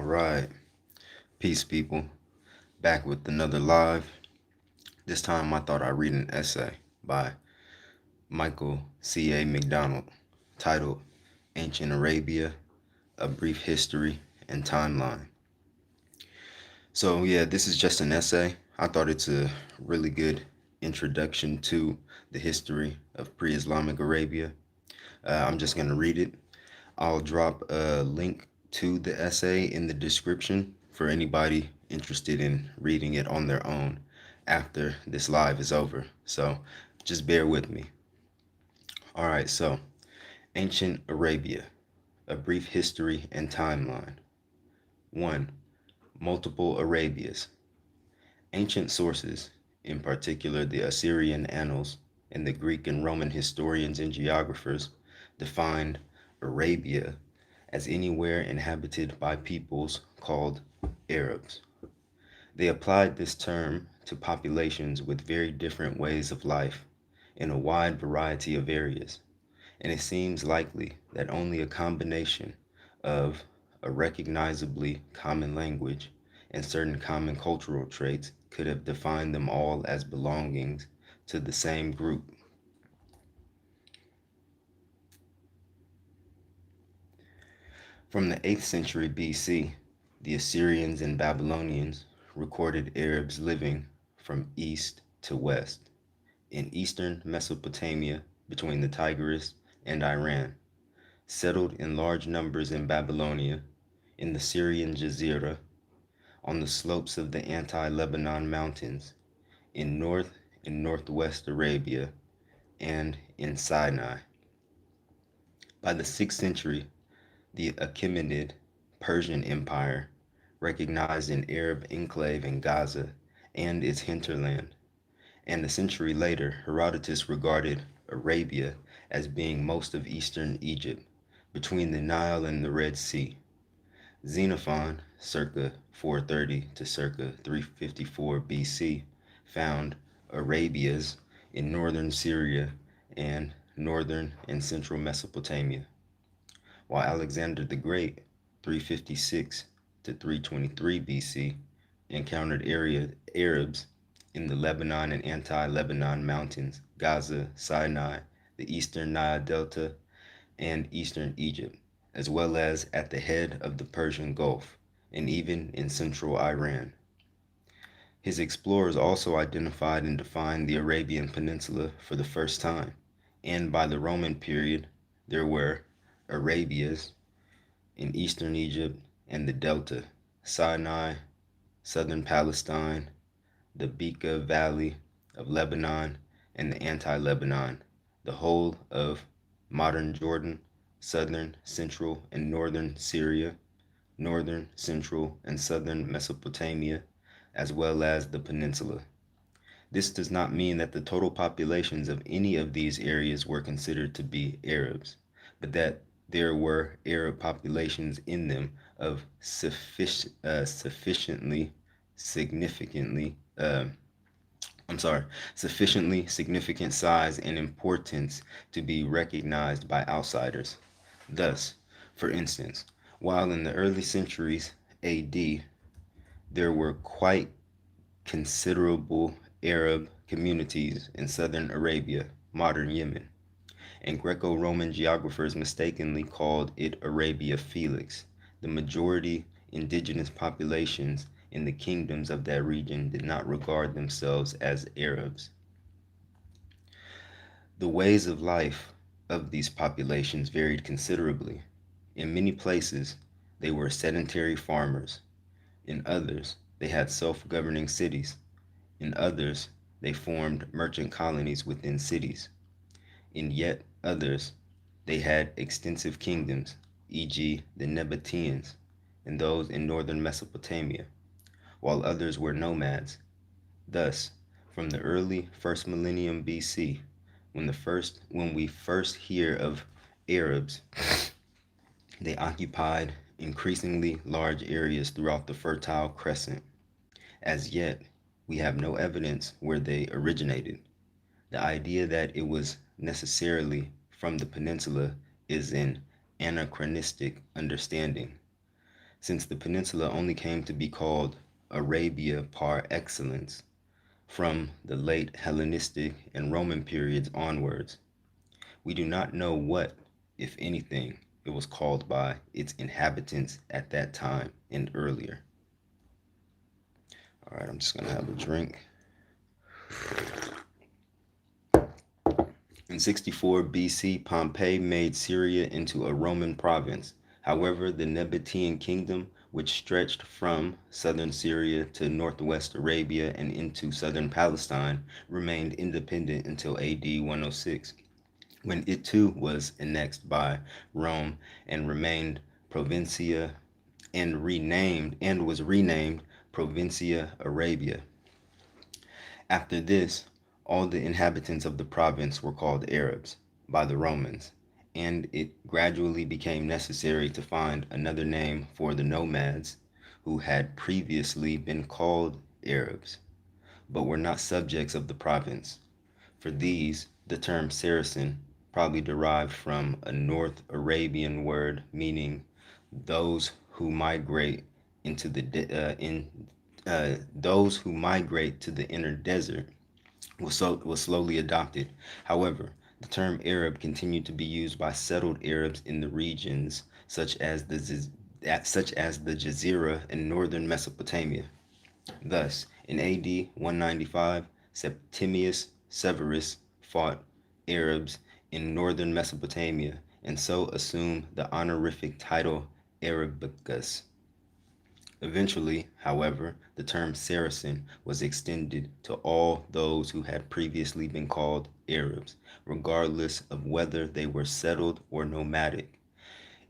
right. Peace, people. Back with another live. This time I thought I'd read an essay by Michael C.A. McDonald titled Ancient Arabia, A Brief History and Timeline. So, yeah, this is just an essay. I thought it's a really good introduction to the history of pre Islamic Arabia. I'm just going to read it. I'll drop a link to the essay in the description for anybody interested in reading it on their own after this live is over. So just bear with me. All right, so Ancient Arabia, a brief history and timeline. 1. Multiple Arabias. Ancient sources, in particular the Assyrian annals and the Greek and Roman historians and geographers, defined Arabia as anywhere inhabited by peoples called Arabs. They applied this term to populations with very different ways of life in a wide variety of areas, and it seems likely that only a combination of a recognizably common language and certain common cultural traits could have defined them all as belonging to the same group. From the 8th century BC, the Assyrians and Babylonians recorded Arabs living from east to west in eastern Mesopotamia between the Tigris and Iran, settled in large numbers in Babylonia, in the Syrian Jazira, on the slopes of the anti-Lebanon mountains, in north and northwest Arabia, and in Sinai. By the 6th century, the Achaemenid Persian Empire recognized an Arab enclave in Gaza and its hinterland, and a century later, Herodotus regarded Arabia as being most of eastern Egypt, between the Nile and the Red Sea. Xenophon, circa 430 to circa 354 BC, found Arabias in northern Syria and northern and central Mesopotamia, while Alexander the Great, 356 to 323 BC, encountered Arabs in the Lebanon and anti-Lebanon mountains, Gaza, Sinai, the eastern Nile Delta, and eastern Egypt, as well as at the head of the Persian Gulf, and even in central Iran. His explorers also identified and defined the Arabian Peninsula for the first time, and by the Roman period, there were Arabias in eastern Egypt and the Delta, Sinai, southern Palestine, the Bekaa Valley of Lebanon, and the anti-Lebanon, the whole of modern Jordan, southern, central, and northern Syria, northern, central, and southern Mesopotamia, as well as the peninsula. This does not mean that the total populations of any of these areas were considered to be Arabs, but that there were Arab populations in them of sufficiently significantly sufficiently significant size and importance to be recognized by outsiders. Thus, for instance, while in the early centuries AD there were quite considerable Arab communities in southern Arabia, modern Yemen, and Greco-Roman geographers mistakenly called it Arabia Felix, the majority indigenous populations in the kingdoms of that region did not regard themselves as Arabs. The ways of life of these populations varied considerably. In many places, they were sedentary farmers. In others, they had self-governing cities. In others, they formed merchant colonies within cities. In yet others, they had extensive kingdoms, e.g., the Nabateans, and those in northern Mesopotamia, while others were nomads. Thus, from the early first millennium BC, when we first hear of Arabs, they occupied increasingly large areas throughout the Fertile Crescent. As yet, we have no evidence where they originated. The idea that it was necessarily from the peninsula is an anachronistic understanding. since the peninsula only came to be called Arabia par excellence from the late Hellenistic and Roman periods onwards. We do not know what, if anything, it was called by its inhabitants at that time and earlier. All right, I'm just gonna have a drink. In 64 BC, Pompeii made Syria into a Roman province. However, the Nabatean kingdom, which stretched from southern Syria to northwest Arabia and into southern Palestine, remained independent until AD 106, when it too was annexed by Rome and remained Provincia and was renamed Provincia Arabia. After this, all the inhabitants of the province were called Arabs by the Romans, and it gradually became necessary to find another name for the nomads who had previously been called Arabs, but were not subjects of the province. For these, the term Saracen probably derived from a North Arabian word meaning those who migrate into the those who migrate to the inner desert was slowly adopted. However, the term Arab continued to be used by settled Arabs in the regions such as the Jazeera in northern Mesopotamia. Thus, in AD 195, Septimius Severus fought Arabs in northern Mesopotamia and so assumed the honorific title Arabicus. Eventually, however, the term Saracen was extended to all those who had previously been called Arabs, regardless of whether they were settled or nomadic.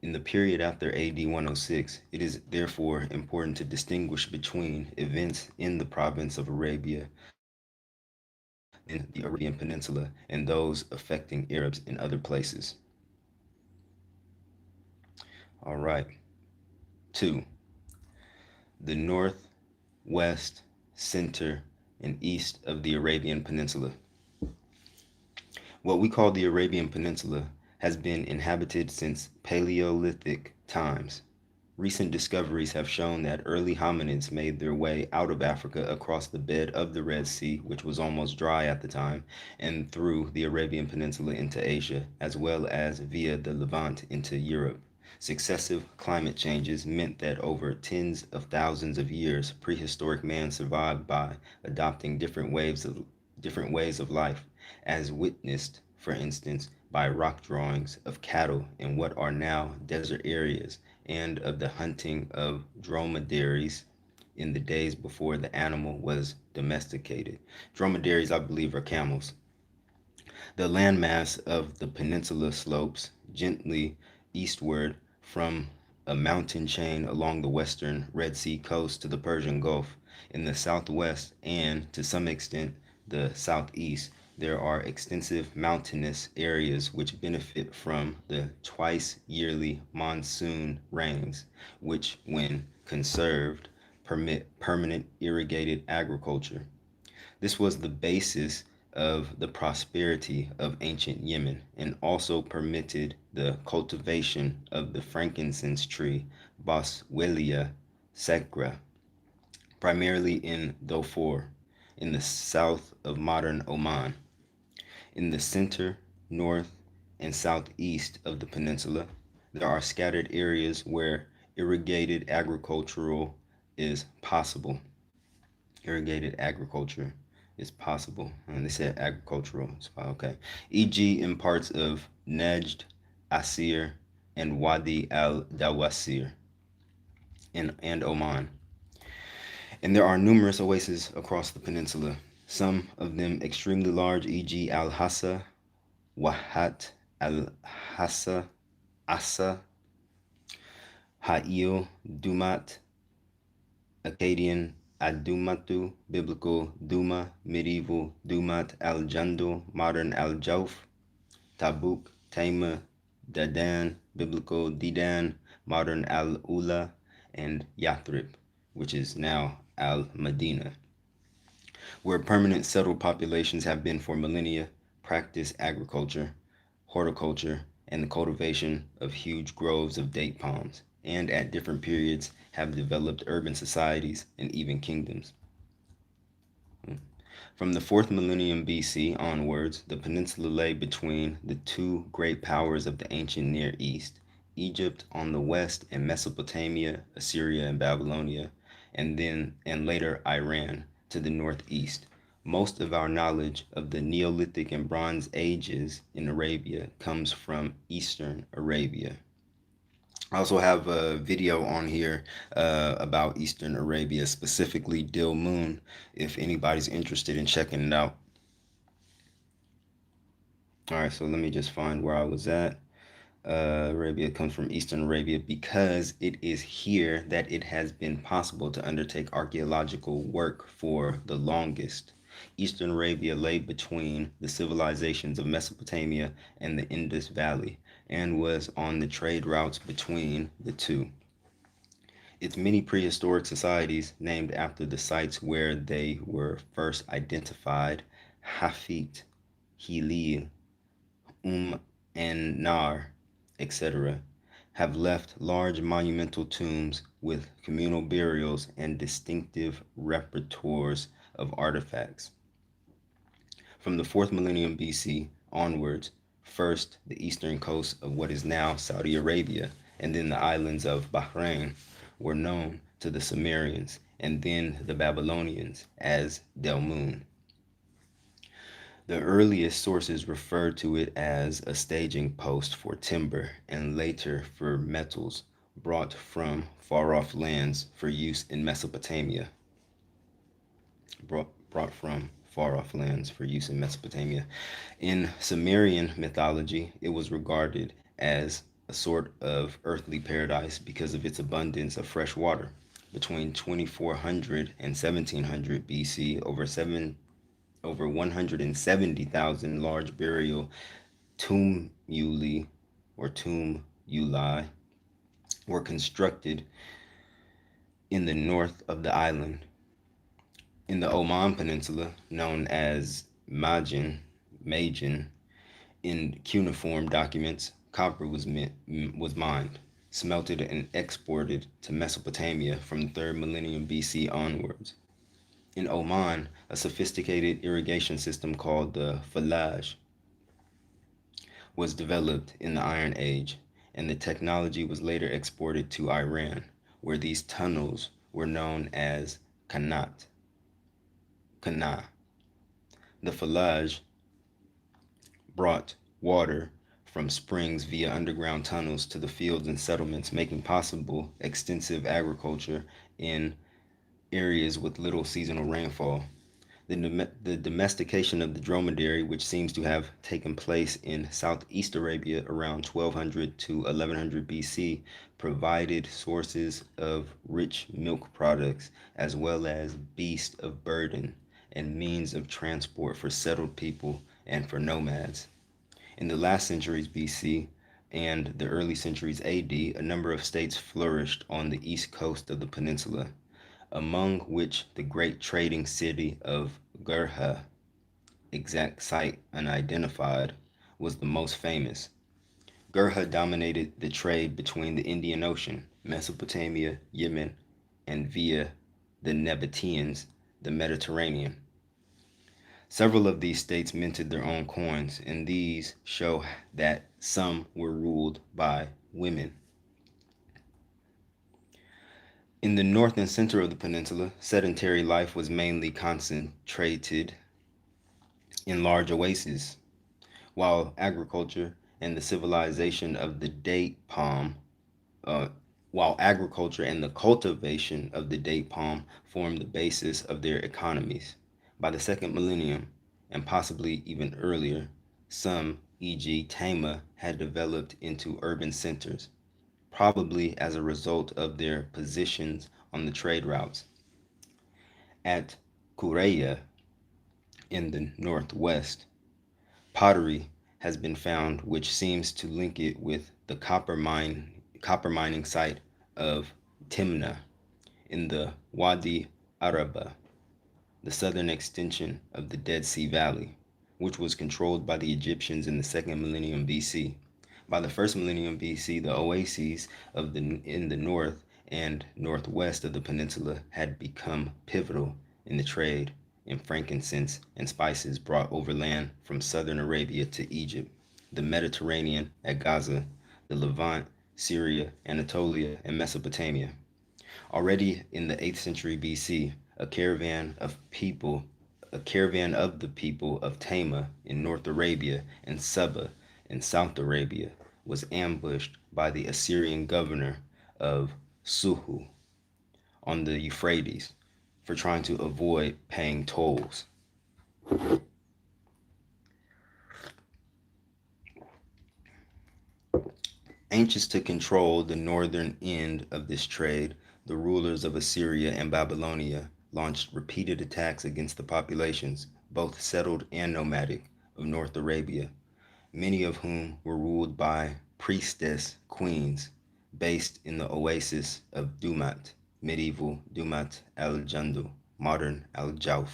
In the period after AD 106, it is therefore important to distinguish between events in the province of Arabia in the Arabian Peninsula and those affecting Arabs in other places. All right. 2. The north, west, center, and east of the Arabian Peninsula. What we call the Arabian Peninsula has been inhabited since Paleolithic times. Recent discoveries have shown that early hominids made their way out of Africa across the bed of the Red Sea, which was almost dry at the time, and through the Arabian Peninsula into Asia, as well as via the Levant into Europe. Successive climate changes meant that over tens of thousands of years, prehistoric man survived by adopting different ways of life, as witnessed, for instance, by rock drawings of cattle in what are now desert areas and of the hunting of dromedaries in the days before the animal was domesticated. Dromedaries, I believe, are camels. The landmass of the peninsula slopes gently eastward from a mountain chain along the western Red Sea coast to the Persian Gulf. In the southwest and, to some extent, the southeast, there are extensive mountainous areas which benefit from the twice yearly monsoon rains, which, when conserved, permit permanent irrigated agriculture. This was the basis of the prosperity of ancient Yemen and also permitted the cultivation of the frankincense tree Boswellia sacra, primarily in Darfur, in the south of modern Oman. In the center, north, and southeast of the peninsula, there are scattered areas where irrigated agricultural is possible. Irrigated agriculture is possible. And they said agricultural. Okay. E.g., in parts of Najd, Asir, and Wadi al Dawasir and Oman. And there are numerous oases across the peninsula, some of them extremely large, e.g., Al Hassa, Wahat, Al Hassa, Asa, Ha'il, Dumat, Akkadian, Adumatu, biblical Duma, medieval Dumat al-Jandul, modern al-Jawf, Tabuk, Taima, Dadan, biblical Didan, modern al-Ula, and Yathrib, which is now al-Madina, where permanent settled populations have been for millennia, practice agriculture, horticulture, and the cultivation of huge groves of date palms. and at different periods have developed urban societies and even kingdoms. From the 4th millennium BC onwards, the peninsula lay between the two great powers of the ancient Near East, Egypt on the west and Mesopotamia, Assyria and Babylonia, and later Iran to the northeast. Most of our knowledge of the Neolithic and Bronze Ages in Arabia comes from Eastern Arabia. I also have a video on here about Eastern Arabia, specifically Dil Moon, if anybody's interested in checking it out. All right, so let me just find where I was at. Arabia comes from Eastern Arabia because it is here that it has been possible to undertake archaeological work for the longest. Eastern Arabia lay between the civilizations of Mesopotamia and the Indus Valley and was on the trade routes between the two. Its many prehistoric societies, named after the sites where they were first identified, Hafit, Hilil, and Nar, etc., have left large monumental tombs with communal burials and distinctive repertoires of artifacts. From the 4th millennium BC onwards, first the eastern coast of what is now Saudi Arabia, and then the islands of Bahrain were known to the Sumerians, and then the Babylonians as Delmun. The earliest sources refer to it as a staging post for timber and later for metals brought from far-off lands for use in Mesopotamia. Brought from far-off lands for use in Mesopotamia. In Sumerian mythology, it was regarded as a sort of earthly paradise because of its abundance of fresh water. Between 2400 and 1700 BC, over 170,000 large burial tumuli or tumuli were constructed in the north of the island. In the Oman Peninsula, known as Majin, in cuneiform documents, copper was mined, smelted, and exported to Mesopotamia from the 3rd millennium BC onwards. In Oman, a sophisticated irrigation system called the falaj was developed in the Iron Age, and the technology was later exported to Iran, where these tunnels were known as kanat. The falaj brought water from springs via underground tunnels to the fields and settlements, making possible extensive agriculture in areas with little seasonal rainfall. The domestication of the dromedary, which seems to have taken place in southeast Arabia around 1200 to 1100 BC, provided sources of rich milk products as well as beasts of burden and means of transport for settled people and for nomads. In the last centuries BC and the early centuries AD, a number of states flourished on the east coast of the peninsula, among which the great trading city of Gurha, exact site unidentified, was the most famous. Gurha dominated the trade between the Indian Ocean, Mesopotamia, Yemen, and via the Nabateans, the Mediterranean. Several of these states minted their own coins, and these show that some were ruled by women. In the north and center of the peninsula, sedentary life was mainly concentrated in large oases, while agriculture and the civilization of the date palm, while agriculture and the cultivation of the date palm formed the basis of their economies. By the 2nd millennium, and possibly even earlier, some, e.g., Tama, had developed into urban centers, probably as a result of their positions on the trade routes. At Kureya, in the northwest, pottery has been found which seems to link it with the copper mining site of Timna in the Wadi Araba, the southern extension of the Dead Sea Valley, which was controlled by the Egyptians in the 2nd millennium BC. By the first millennium BC, the oases in the north and northwest of the peninsula had become pivotal in the trade in frankincense and spices brought overland from southern Arabia to Egypt, the Mediterranean at Gaza, the Levant, Syria, Anatolia, and Mesopotamia. Already in the 8th century BC, a caravan of the people of Tama in North Arabia and Saba in South Arabia was ambushed by the Assyrian governor of Suhu on the Euphrates for trying to avoid paying tolls. Anxious to control the northern end of this trade, the rulers of Assyria and Babylonia launched repeated attacks against the populations, both settled and nomadic, of North Arabia, many of whom were ruled by priestess queens based in the oasis of Dumat, medieval Dumat al-Jandul, modern al-Jawf.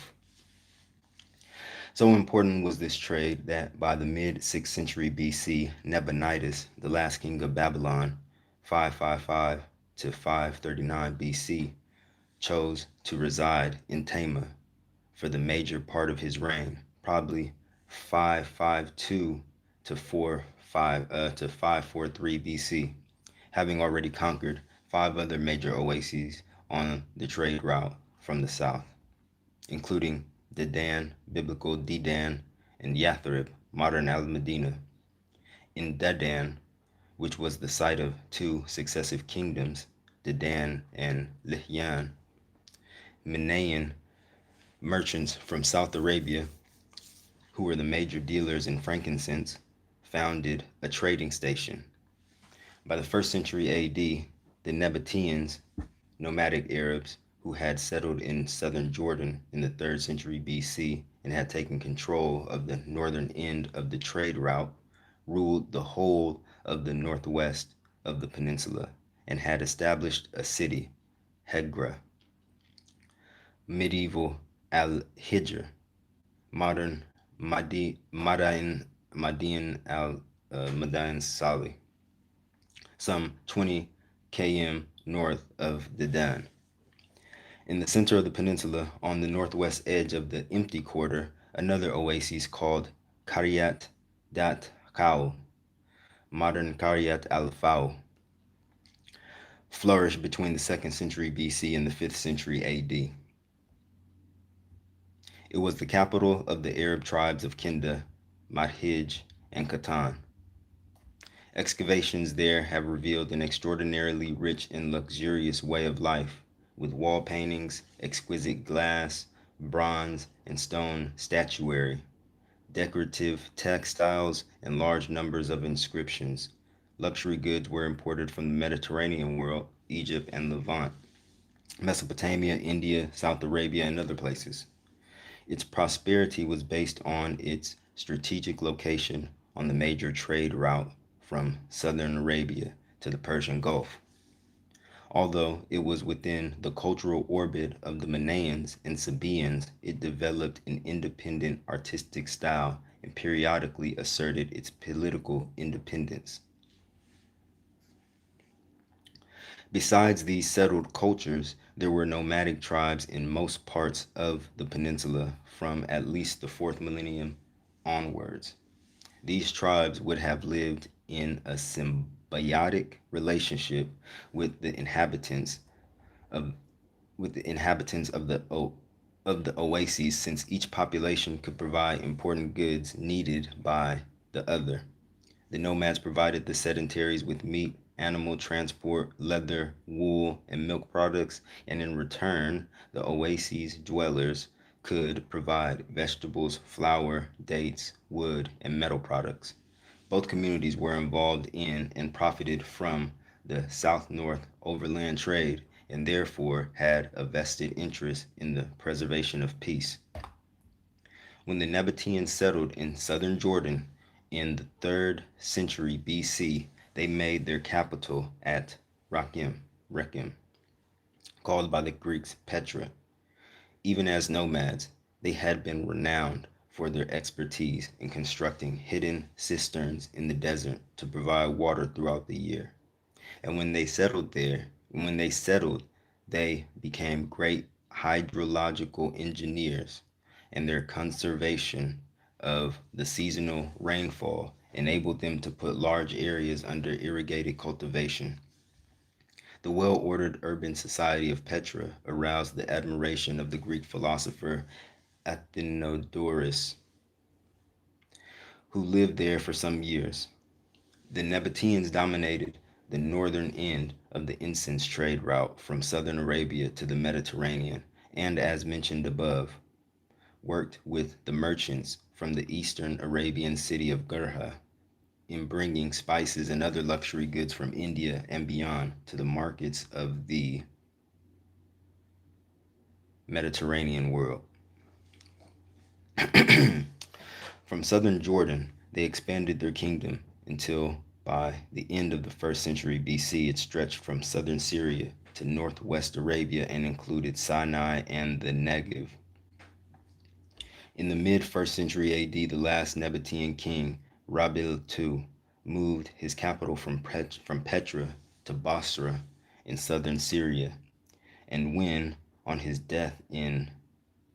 So important was this trade that by the mid 6th century BC, Nabonidus, the last king of Babylon, 555 to 539 BC, chose to reside in Tama for the major part of his reign, probably 552 to 543 BC, having already conquered 5 other major oases on the trade route from the south, including Dedan, biblical Dedan, and Yathrib, modern Al-Medina. In Dedan, which was the site of 2 successive kingdoms, Dedan and Lihyan, Manayan merchants from South Arabia, who were the major dealers in frankincense, founded a trading station. By the 1st century AD, the Nabateans, nomadic Arabs, who had settled in southern Jordan in the 3rd century BC and had taken control of the northern end of the trade route, ruled the whole of the northwest of the peninsula and had established a city, Hegra, medieval al-Hijr, modern Madain al-Madain Salih, some 20 km north of Dedan. In the center of the peninsula, on the northwest edge of the empty quarter, another oasis called Qaryat Dat Kau, modern Qaryat al-Fau, flourished between the 2nd century BC and the 5th century AD. It was the capital of the Arab tribes of Kinda, Madhij, and Qatan. Excavations there have revealed an extraordinarily rich and luxurious way of life, with wall paintings, exquisite glass, bronze, and stone statuary, decorative textiles, and large numbers of inscriptions. Luxury goods were imported from the Mediterranean world, Egypt and Levant, Mesopotamia, India, South Arabia, and other places. Its prosperity was based on its strategic location on the major trade route from southern Arabia to the Persian Gulf. Although it was within the cultural orbit of the Manaeans and Sabaeans, it developed an independent artistic style and periodically asserted its political independence. Besides these settled cultures, there were nomadic tribes in most parts of the peninsula from at least the 4th millennium onwards. These tribes would have lived in a symbiotic relationship with the inhabitants of the oases, since each population could provide important goods needed by the other. The nomads provided the sedentaries with meat, animal transport, leather, wool, and milk products, and in return, the oases dwellers could provide vegetables, flour, dates, wood, and metal products. Both communities were involved in and profited from the south-north overland trade and therefore had a vested interest in the preservation of peace. When the Nabateans settled in southern Jordan in the 3rd century BC, they made their capital at Rechem, called by the Greeks Petra. Even as nomads, they had been renowned for their expertise in constructing hidden cisterns in the desert to provide water throughout the year. And when they settled, they became great hydrological engineers, and their conservation of the seasonal rainfall enabled them to put large areas under irrigated cultivation. The well ordered urban society of Petra aroused the admiration of the Greek philosopher Athenodorus, who lived there for some years. The Nabateans dominated the northern end of the incense trade route from southern Arabia to the Mediterranean, and as mentioned above, worked with the merchants from the eastern Arabian city of Gurha in bringing spices and other luxury goods from India and beyond to the markets of the Mediterranean world. From southern Jordan, they expanded their kingdom until by the end of the 1st century BC, it stretched from southern Syria to northwest Arabia and included Sinai and the Negev. In the mid 1st century AD, the last Nabatean king, Rabil II, moved his capital from Petra to Basra in southern Syria, and when, on his death in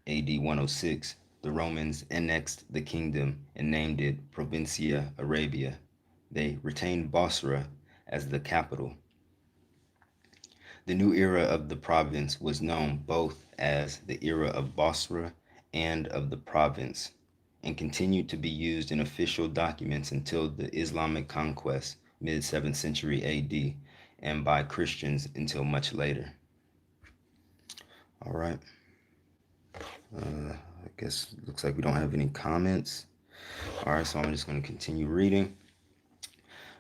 AD 106, the Romans annexed the kingdom and named it Provincia Arabia, they retained Basra as the capital. The new era of the province was known both as the era of Basra and of the province, and continued to be used in official documents until the Islamic conquest, mid 7th century AD, and by Christians until much later. All right. I guess it looks like we don't have any comments. All right, so I'm just going to continue reading.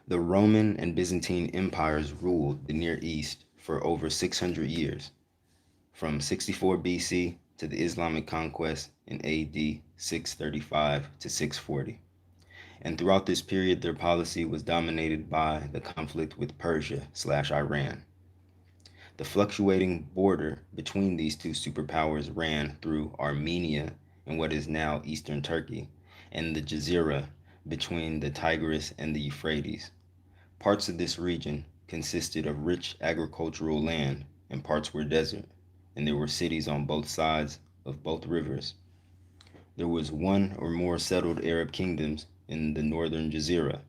The Roman and Byzantine empires ruled the Near East for over 600 years, from 64 BC to the Islamic conquest in AD 635 to 640. And throughout this period, their policy was dominated by the conflict with Persia/Iran. The fluctuating border between these two superpowers ran through Armenia and what is now eastern Turkey, and the Jazira between the Tigris and the Euphrates. Parts of this region consisted of rich agricultural land, and parts were desert, and there were cities on both sides of both rivers. There was one or more settled Arab kingdoms in the northern Jazira,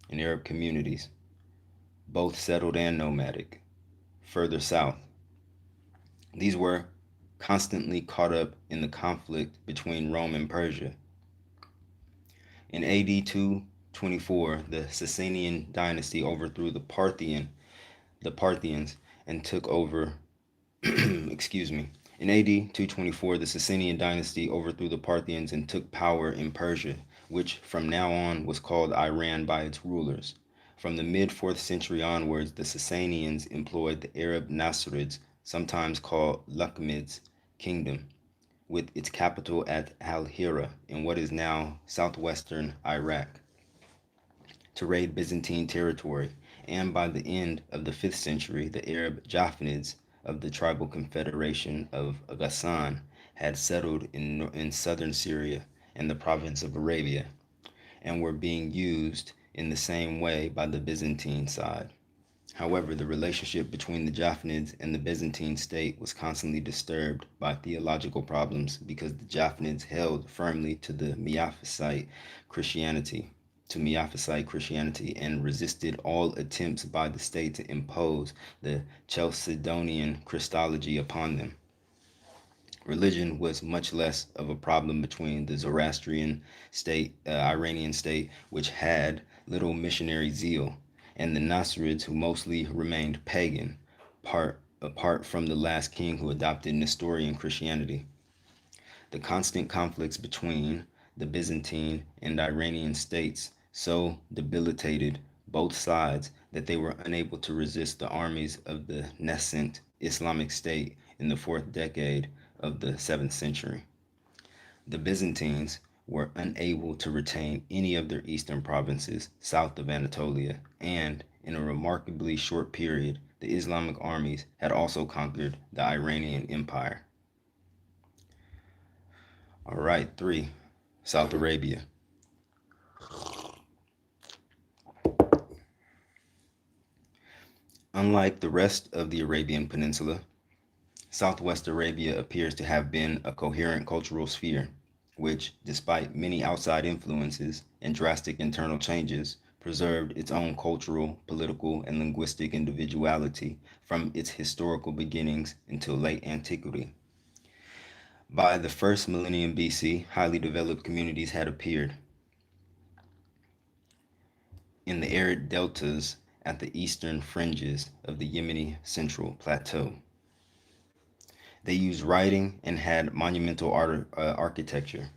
and Arab communities, both settled and nomadic, further south. These were constantly caught up in the conflict between Rome and Persia. In AD 224, the Sasanian dynasty overthrew the Parthians and took over excuse me. In AD 224, the Sasanian dynasty overthrew the Parthians and took power in Persia, which from now on was called Iran by its rulers. From the mid 4th century onwards, the Sasanians employed the Arab Nasrids, sometimes called Lakhmids, kingdom, with its capital at Al-Hira in what is now southwestern Iraq, to raid Byzantine territory, and by the end of the 5th century, the Arab Japhanids of the tribal confederation of Ghassan had settled in southern Syria and the province of Arabia, and were being used in the same way by the Byzantine side. However, the relationship between the Japhanids and the Byzantine state was constantly disturbed by theological problems because the Japhanids held firmly to Christianity, Miaphysite Christianity, and resisted all attempts by the state to impose the Chalcedonian Christology upon them. Religion was much less of a problem between the Zoroastrian state, Iranian state, which had little missionary zeal, and the Nasrids, who mostly remained pagan, apart from the last king who adopted Nestorian Christianity. The constant conflicts between the Byzantine and Iranian states so debilitated both sides that they were unable to resist the armies of the nascent Islamic State in the 4th decade of the 7th century. The Byzantines were unable to retain any of their eastern provinces south of Anatolia, and in a remarkably short period, the Islamic armies had also conquered the Iranian Empire. All right, 3. South Arabia. Unlike the rest of the Arabian Peninsula, Southwest Arabia appears to have been a coherent cultural sphere, which, despite many outside influences and drastic internal changes, preserved its own cultural, political, and linguistic individuality from its historical beginnings until late antiquity. By the first millennium BC, highly developed communities had appeared in the arid deltas at the eastern fringes of the Yemeni Central Plateau. They used writing and had monumental architecture,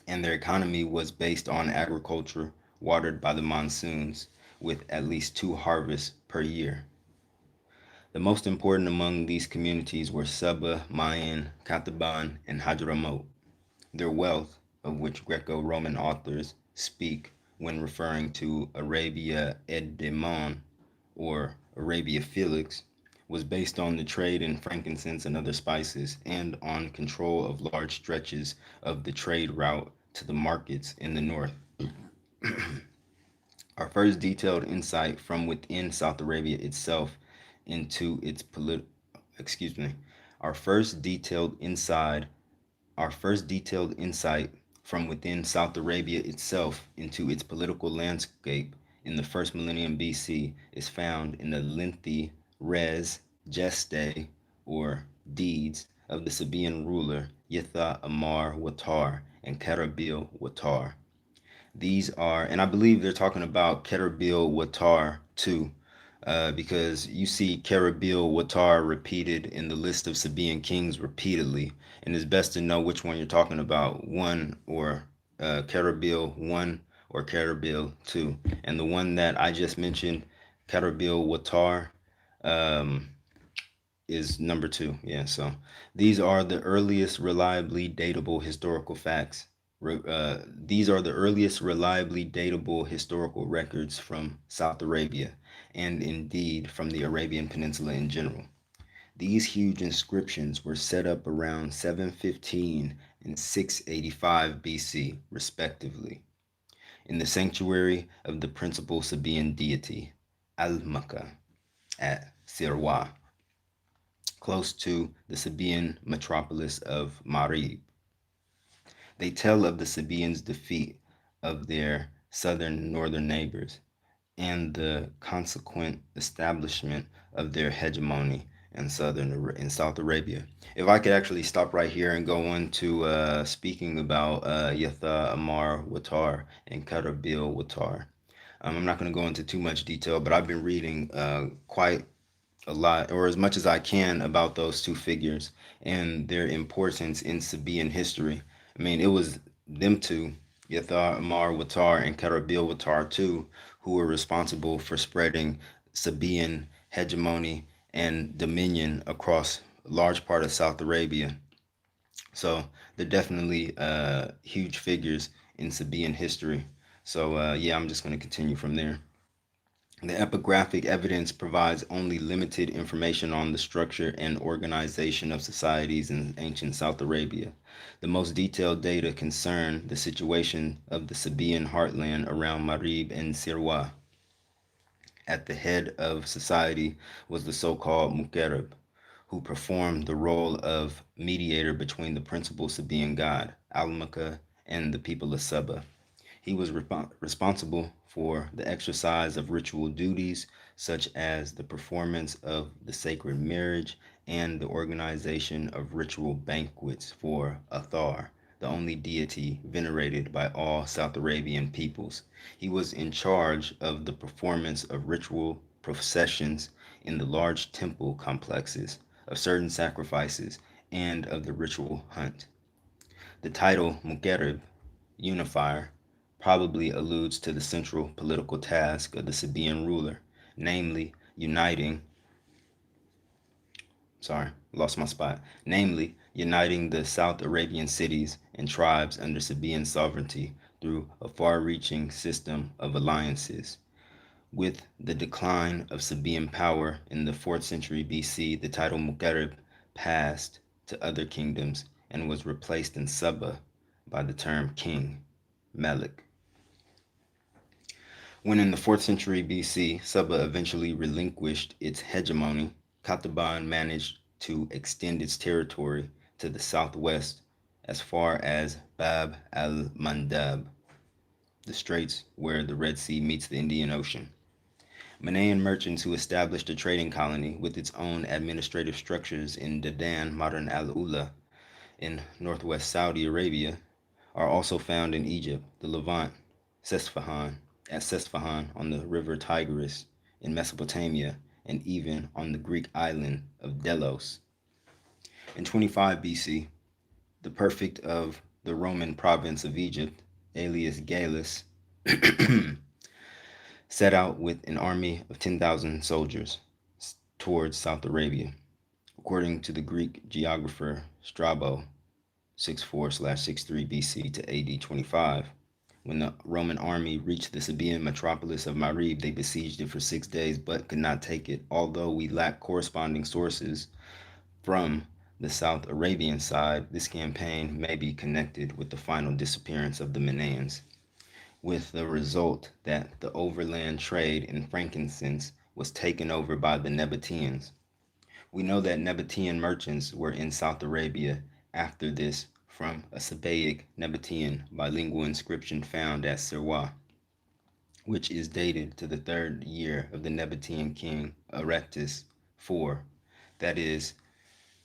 and their economy was based on agriculture watered by the monsoons, with at least two harvests per year. The most important among these communities were Saba, Mayan, Kataban, and Hadramaut. Their wealth, of which Greco Roman authors speak when referring to Arabia ed Demon or Arabia Felix, was based on the trade in frankincense and other spices and on control of large stretches of the trade route to the markets in the north. Our first detailed insight from within South Arabia itself into its excuse me, our first detailed inside our first detailed insight from within South Arabia itself into its political landscape in the first millennium BC is found in the lengthy res gestae, or deeds, of the Sabaean ruler Yitha Amar Watar and Karabil Watar. These are, and I believe they're talking about Karabil Watar too, because you see Karabil Watar repeated in the list of Sabaean kings repeatedly, and it's best to know which one you're talking about, one or Karabil 1 or Karabil 2. And the one that I just mentioned, Karabil Watar, um, is number 2. Yeah, so these are the earliest reliably datable historical facts. These are the earliest reliably datable historical records from South Arabia, and indeed from the Arabian Peninsula in general. These huge inscriptions were set up around 715 and 685 BC, respectively, in the sanctuary of the principal Sabaean deity, Al-Makka, at Sirwa, close to the Sabaean metropolis of Marib. They tell of the Sabaeans' defeat of their southern northern neighbors and the consequent establishment of their hegemony in South Arabia. If I could actually stop right here and go on to speaking about Yatha Amar Watar and Karabil Watar. I'm not going to go into too much detail, but I've been reading quite a lot, or as much as I can, about those two figures and their importance in Sabaean history. I mean, it was them two, Yathar Amar Watar and Karabil Watar too, who were responsible for spreading Sabaean hegemony and dominion across a large part of South Arabia. So they're definitely huge figures in Sabaean history. So yeah, I'm just going to continue from there. The epigraphic evidence provides only limited information on the structure and organization of societies in ancient South Arabia. The most detailed data concern the situation of the Sabaean heartland around Marib and Sirwa. At the head of society was the so-called Muqarrab, who performed the role of mediator between the principal Sabaean god, Almaka, and the people of Saba. He was responsible for the exercise of ritual duties, such as the performance of the sacred marriage and the organization of ritual banquets for Athar, the only deity venerated by all South Arabian peoples. He was in charge of the performance of ritual processions in the large temple complexes, of certain sacrifices, and of the ritual hunt. The title Muqarrib, unifier, probably alludes to the central political task of the Sabaean ruler, namely uniting, lost my spot, namely uniting the South Arabian cities and tribes under Sabaean sovereignty through a far-reaching system of alliances. With the decline of Sabaean power in the 4th century BC, the title Muqarrib passed to other kingdoms and was replaced in Saba by the term king, Malik. When in the 4th century BC, Suba eventually relinquished its hegemony, Qataban managed to extend its territory to the southwest as far as Bab al-Mandab, the straits where the Red Sea meets the Indian Ocean. Manaean merchants who established a trading colony with its own administrative structures in Dedan, modern Al-Ula, in northwest Saudi Arabia, are also found in Egypt, the Levant, Sesfahan, at Sesfahan on the river Tigris, in Mesopotamia, and even on the Greek island of Delos. In 25 BC, the prefect of the Roman province of Egypt, alias Gallus, set out with an army of 10,000 soldiers towards South Arabia. According to the Greek geographer Strabo, 64/63 BC to AD 25, when the Roman army reached the Sabaean metropolis of Marib, they besieged it for 6 days but could not take it. Although we lack corresponding sources from the South Arabian side, this campaign may be connected with the final disappearance of the Manaeans, with the result that the overland trade in frankincense was taken over by the Nabateans. We know that Nabatean merchants were in South Arabia after this from a Sabaic Nabatean bilingual inscription found at Sirwa, which is dated to the 3rd year of the Nabatean king Erectus IV, that is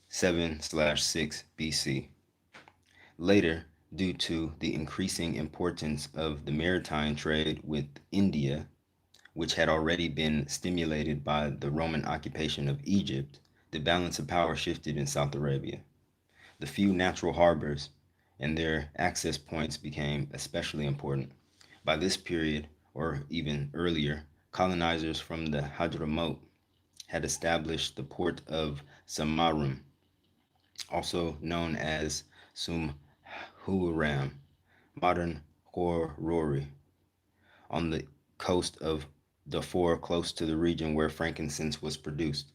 7/6 BC. Later, due to the increasing importance of the maritime trade with India, which had already been stimulated by the Roman occupation of Egypt, the balance of power shifted in South Arabia. The few natural harbors and their access points became especially important. By this period, or even earlier, colonizers from the Hadramaut had established the port of Samarrum, also known as Sumhuram, modern Khorrori, on the coast of Darfur, close to the region where frankincense was produced,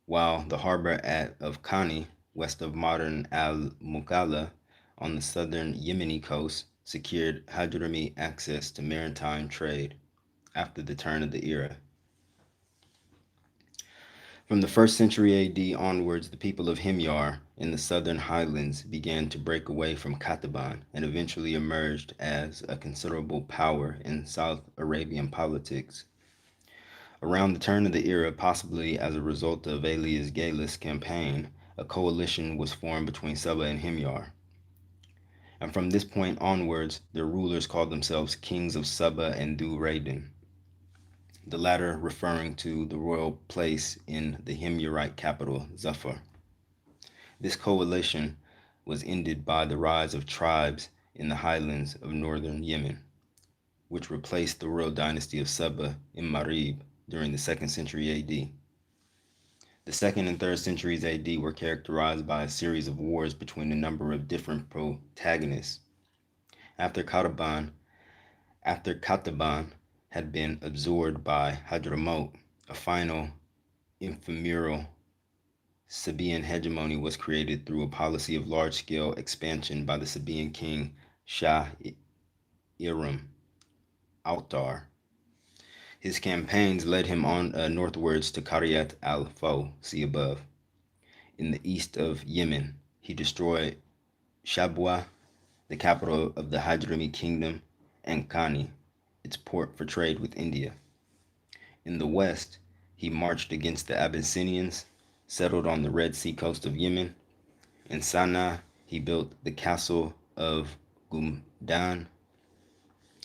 while the harbor of Kani, west of modern Al-Mukalla, on the southern Yemeni coast, secured Hadrami access to maritime trade after the turn of the era. From the 1st century AD onwards, the people of Himyar in the southern highlands began to break away from Qataban and eventually emerged as a considerable power in South Arabian politics. Around the turn of the era, possibly as a result of Elias Gallus' campaign, a coalition was formed between Suba and Himyar. And from this point onwards, their rulers called themselves kings of Suba and Dhu Raden, the latter referring to the royal place in the Himyarite capital, Zafar. This coalition was ended by the rise of tribes in the highlands of northern Yemen, which replaced the royal dynasty of Suba in Marib during the 2nd century AD. The 2nd and 3rd centuries AD were characterized by a series of wars between a number of different protagonists. After Qataban had been absorbed by Hadramaut, a final ephemeral Sabaean hegemony was created through a policy of large-scale expansion by the Sabaean king Shah Iram Altar. His campaigns led him on northwards to Qaryat al-Fo, see above. In the east of Yemen, he destroyed Shabwa, the capital of the Hadrami kingdom, and Kani, its port for trade with India. In the west, he marched against the Abyssinians, settled on the Red Sea coast of Yemen. In Sana'a, he built the castle of Gumdan,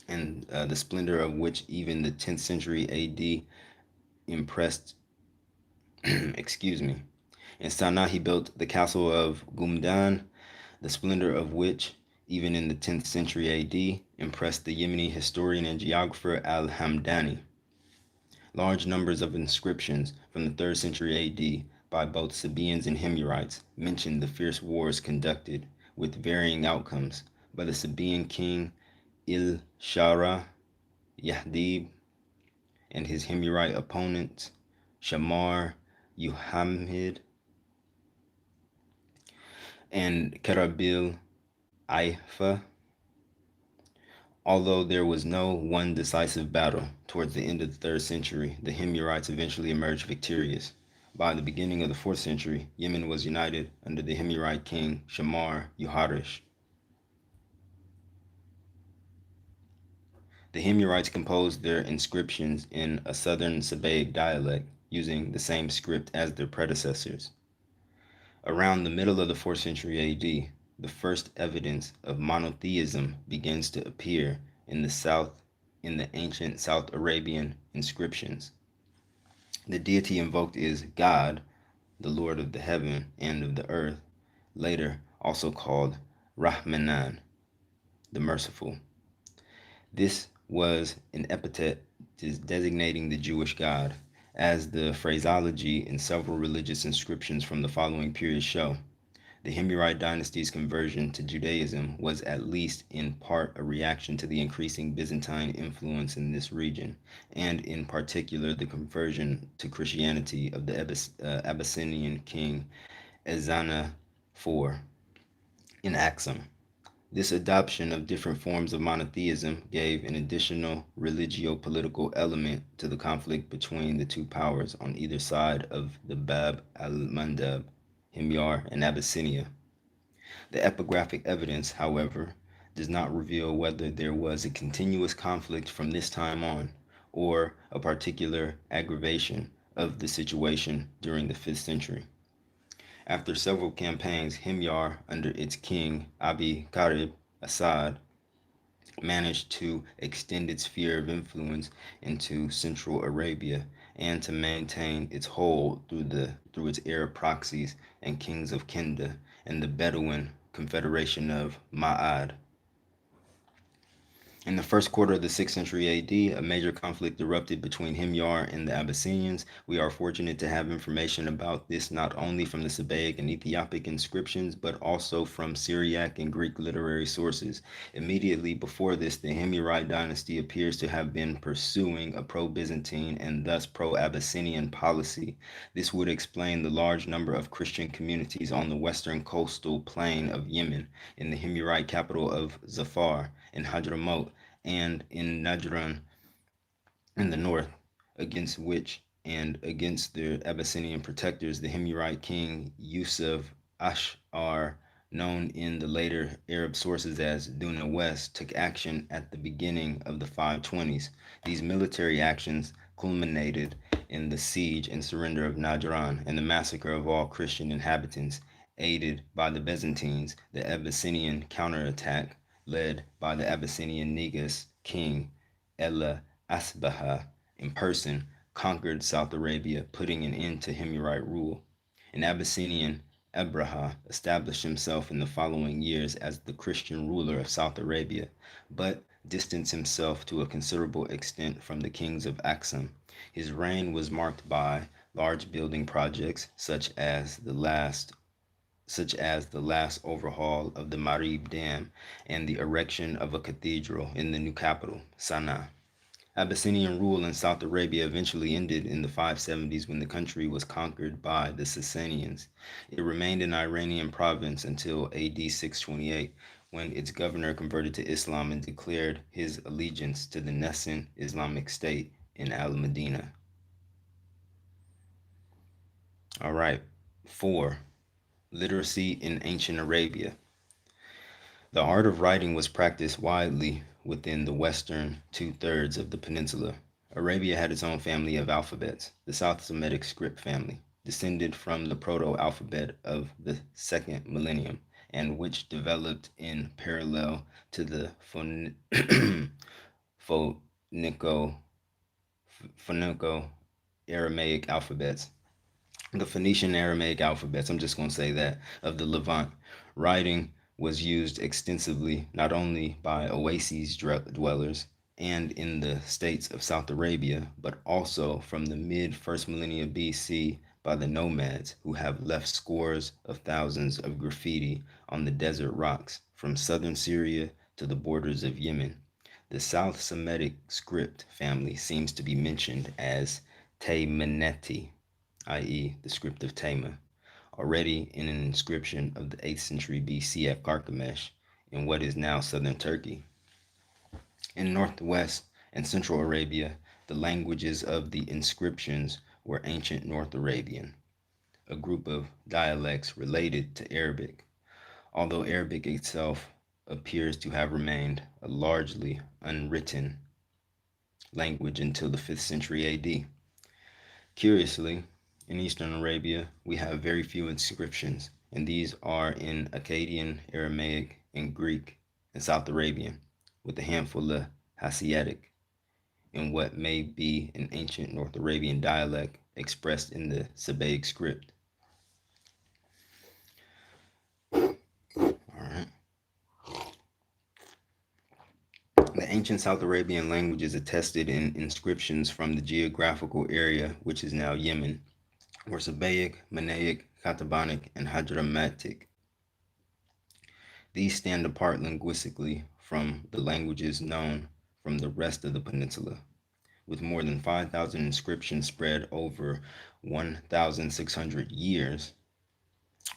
and the splendor of which even the 10th century AD impressed. Excuse me. In Sana'a, he built the castle of Gumdan, the splendor of which, even in the 10th century AD, impressed the Yemeni historian and geographer Al-Hamdani. Large numbers of inscriptions from the 3rd century AD by both Sabaeans and Himyarites mention the fierce wars conducted, with varying outcomes, by the Sabaean king Il-Shara Yahdib and his Himyarite opponents Shamar Yuhamid and Karabil Haifa. Although there was no one decisive battle, towards the end of the 3rd century, the Himyarites eventually emerged victorious. By the beginning of the 4th century, Yemen was united under the Himyarite king Shamar Yuharish. The Himyarites composed their inscriptions in a southern Sabaic dialect, using the same script as their predecessors. Around the middle of the 4th century AD, the first evidence of monotheism begins to appear in the ancient South Arabian inscriptions. The deity invoked is God, the Lord of the heaven and of the earth, later also called Rahmanan, the merciful. This was an epithet designating the Jewish God, as the phraseology in several religious inscriptions from the following period show. The Himyarite dynasty's conversion to Judaism was at least in part a reaction to the increasing Byzantine influence in this region, and in particular the conversion to Christianity of the Abyssinian king Ezana IV in Aksum. This adoption of different forms of monotheism gave an additional religio-political element to the conflict between the two powers on either side of the Bab al-Mandab, Himyar, and Abyssinia. The epigraphic evidence, however, does not reveal whether there was a continuous conflict from this time on, or a particular aggravation of the situation during the 5th century. After several campaigns, Himyar, under its king Abi Karib Assad, managed to extend its sphere of influence into Central Arabia and to maintain its hold through its Arab proxies and kings of Kinda and the Bedouin Confederation of Ma'ad. In the first quarter of the 6th century AD, a major conflict erupted between Himyar and the Abyssinians. We are fortunate to have information about this not only from the Sabaic and Ethiopic inscriptions, but also from Syriac and Greek literary sources. Immediately before this, the Himyarite dynasty appears to have been pursuing a pro-Byzantine and thus pro-Abyssinian policy. This would explain the large number of Christian communities on the western coastal plain of Yemen, in the Himyarite capital of Zafar, in Hadramaut, and in Najran in the north, against which and against their Abyssinian protectors, the Himyarite king Yusuf Ash'ar, known in the later Arab sources as Duna West, took action at the beginning of the 520s. These military actions culminated in the siege and surrender of Najran and the massacre of all Christian inhabitants. Aided by the Byzantines, the Abyssinian counterattack, led by the Abyssinian Negus king Ella Asbaha in person, conquered South Arabia, putting an end to Himyarite rule. An Abyssinian Abraha established himself in the following years as the Christian ruler of South Arabia, but distanced himself to a considerable extent from the kings of Aksum. His reign was marked by large building projects such as the last overhaul of the Marib Dam and the erection of a cathedral in the new capital, Sana'a. Abyssinian rule in South Arabia eventually ended in the 570s when the country was conquered by the Sassanians. It remained an Iranian province until AD 628, when its governor converted to Islam and declared his allegiance to the nascent Islamic State in Al-Medina. All right, 4. Literacy in ancient Arabia. The art of writing was practiced widely within the western two-thirds of the peninsula. Arabia had its own family of alphabets, the South Semitic script family, descended from the proto-alphabet of the second millennium, and which developed in parallel to the Phoenico-Aramaic alphabets. The Phoenician Aramaic alphabets, I'm just going to say that, of the Levant. Writing was used extensively not only by oases dwellers and in the states of South Arabia, but also from the mid first millennia BC by the nomads who have left scores of thousands of graffiti on the desert rocks from southern Syria to the borders of Yemen. The South Semitic script family seems to be mentioned as Taymaneti, i.e., the script of Tama, already in an inscription of the 8th century BC at Carchemish. in what is now southern Turkey. In northwest and central Arabia, the languages of the inscriptions were ancient North Arabian, a group of dialects related to Arabic, although Arabic itself appears to have remained a largely unwritten language until the 5th century AD. Curiously, in eastern Arabia, we have very few inscriptions, and these are in Akkadian, Aramaic, and Greek, and South Arabian, with a handful of Hasiatic, in what may be an ancient North Arabian dialect expressed in the Sabaic script. All right. The ancient South Arabian languages attested in inscriptions from the geographical area which is now Yemen were Sabaic, Manaic, Katabanic, and Hadramatic. These stand apart linguistically from the languages known from the rest of the peninsula, with more than 5,000 inscriptions spread over 1,600 years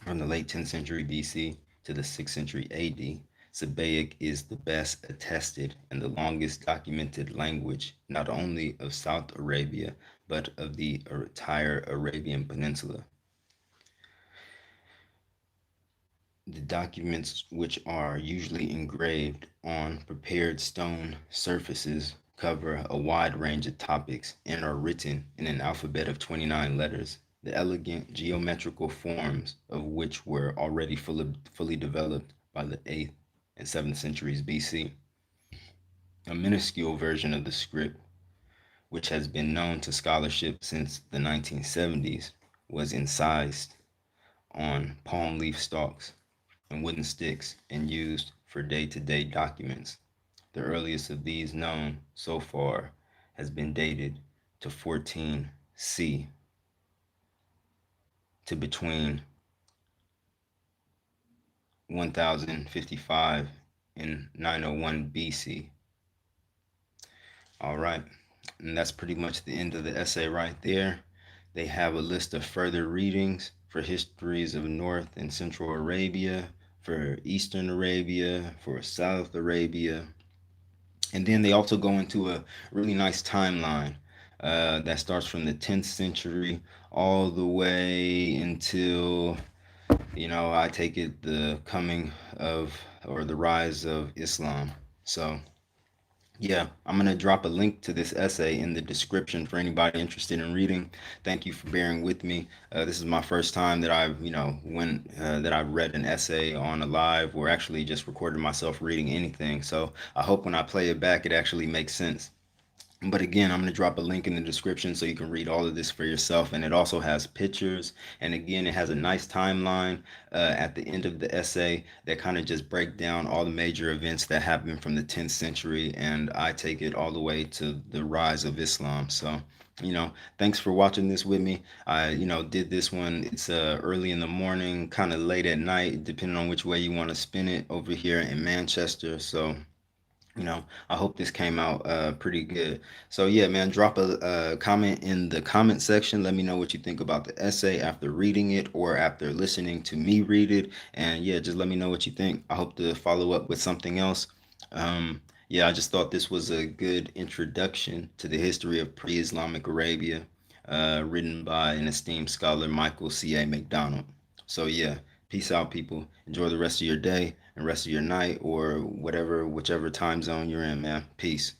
from the late 10th century BC to the 6th century AD. Sabaic is the best attested and the longest documented language not only of South Arabia but of the entire Arabian Peninsula. The documents, which are usually engraved on prepared stone surfaces, cover a wide range of topics and are written in an alphabet of 29 letters, the elegant geometrical forms of which were already fully developed by the 8th and 7th centuries BC. A minuscule version of the script, which has been known to scholarship since the 1970s, was incised on palm leaf stalks and wooden sticks and used for day-to-day documents. The earliest of these known so far has been dated to 14C to between 1055 and 901 BC. All right, and that's pretty much the end of the essay right there. They have a list of further readings for histories of North and Central Arabia, for Eastern Arabia, for South Arabia. And then they also go into a really nice timeline that starts from the 10th century all the way until, I take it the coming of or the rise of Islam. So, yeah, I'm going to drop a link to this essay in the description for anybody interested in reading. Thank you for bearing with me. This is my first time that I've read an essay on a live or actually just recorded myself reading anything. So I hope when I play it back, it actually makes sense. But again, I'm going to drop a link in the description so you can read all of this for yourself. And it also has pictures. And again, it has a nice timeline at the end of the essay that kind of just break down all the major events that happened from the 10th century. And I take it all the way to the rise of Islam. So, thanks for watching this with me. I, did this one. It's early in the morning, kind of late at night, depending on which way you want to spin it over here in Manchester. So, I hope this came out pretty good. So yeah, man, drop a comment in the comment section. Let me know what you think about the essay after reading it or after listening to me read it. And yeah, just let me know what you think. I hope to follow up with something else. Yeah, I just thought this was a good introduction to the history of pre-Islamic Arabia, written by an esteemed scholar, Michael C.A. McDonald. So yeah, peace out, people. Enjoy the rest of your day and rest of your night or whatever, whichever time zone you're in, man. Peace.